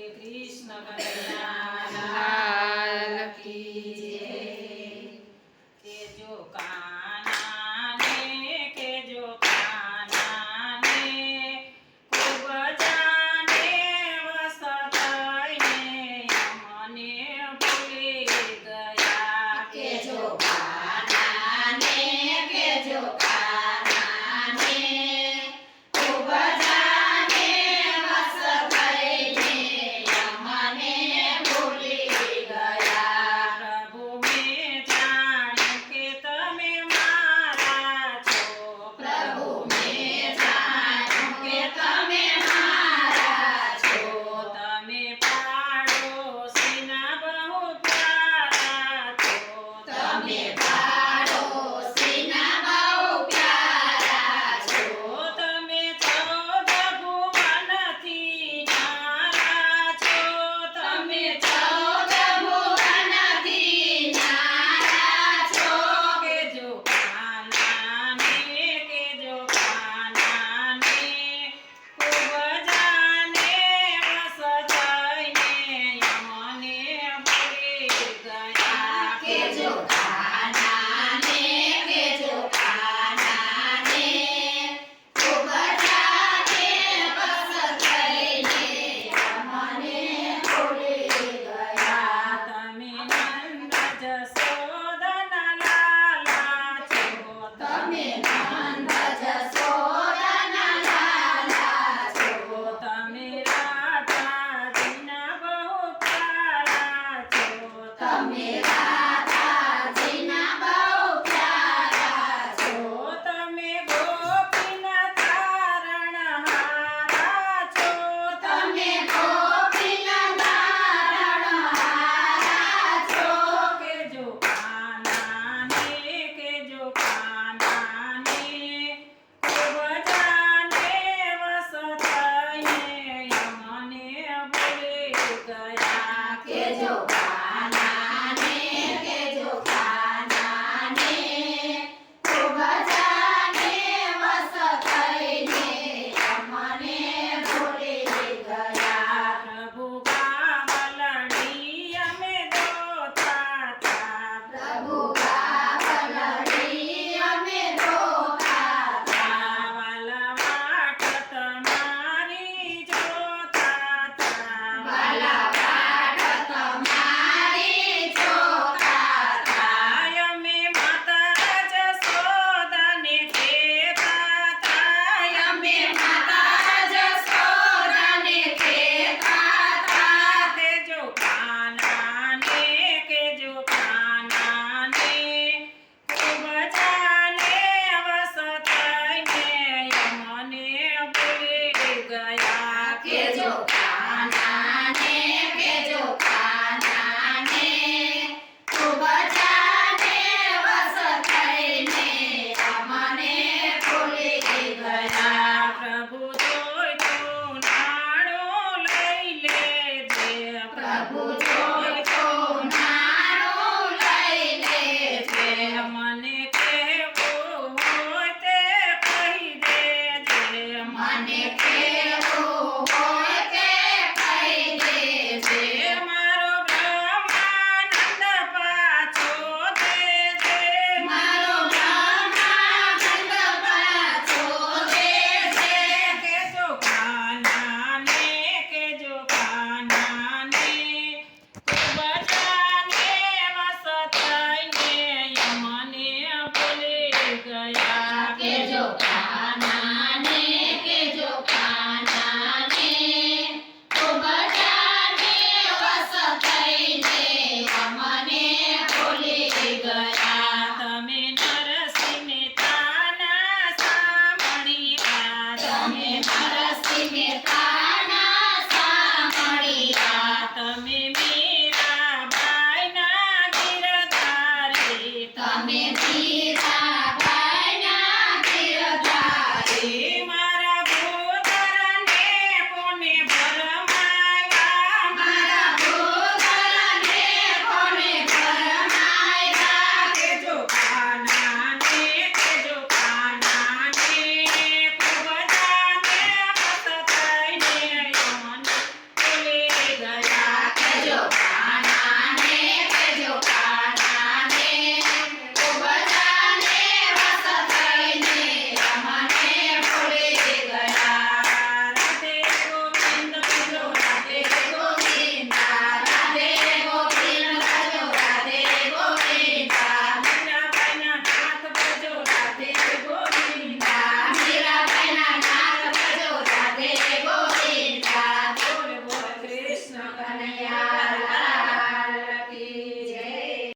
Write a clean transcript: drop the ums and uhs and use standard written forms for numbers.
कृष्ण कन्हैया की जय। के जो कान्हा ने खूब जाने वसतैने यमने भूली गया। के जो कान्हा ने खूब जाने वसतैने यमने भूली गया। प्रभु मैं जाणूं के तमे मारा छो। प्रभु मैं जाणूं के तमे मारा छो। तमे पाड़ोशीना बहु प्यारा छो। तमे पाड़ोशीना बहु प्यारा छो। તમે 14 ભુવનથી ન્યારા છો। તમે 14 ભુવનથી ન્યારા છો। કેજો કાન્હાને ખૂબ જાને વસતૈને યમને ભૂલી ગયા। કે જો કાન્હાને ખૂબ જાને વસતૈને યમને ભૂલી ગયા। તમે નંદ જશોદના લાલા છો। તમે નંદ જશોદાના લાલા છો। તમે રાધાજીના બહુ પ્યારા છો। તમે રાધાજીના બહુ પ્યારા છો। તમે ગોપીના તારણહારા છો। તમે ગોપીના તારણહારા છો। કેજો કાન્હાને ખૂબ જાને વસતૈને યમને ભૂલી ગયા। કે જો કાન્હાને ખૂબ જાને વસતૈને યમને ભૂલી ગયા। પ્રભુ ગાવલડી અમે દોતા તા। પ્રભુ ગાવલડી અમે રોતા તા। વાલા વાટ તમારી જોતા તા। વાલા વાટ તમારી જોતા તા। અમે માતા જશોદાને કહેતા તા। અમે માતા જશોદાને કહેતા તા। કેજો કાન્હાને ખૂબ જાને વસતૈને યમને ભૂલી ગયા। કે જો કાન્હાને ખૂબ જાને વસતૈને યમને ભૂલી ગયા। પ્રભુ જોઈ તો નાણું લઈ લેજે। પ્રભુ જોઈ તો નાણું લઈ લેજે। મને કહેવું હોય તે કહી દેજે। મને કહેવું હોય તે કહી દેજે। મારો બ્રહ્માનંદ પાછો દેજે। મારો બ્રહ્માનંદ પાછો દેજે। કેજો કાન્હાને ખૂબ જાને વસતૈને યમને ભૂલી ગયા। કે જો કાન્હાને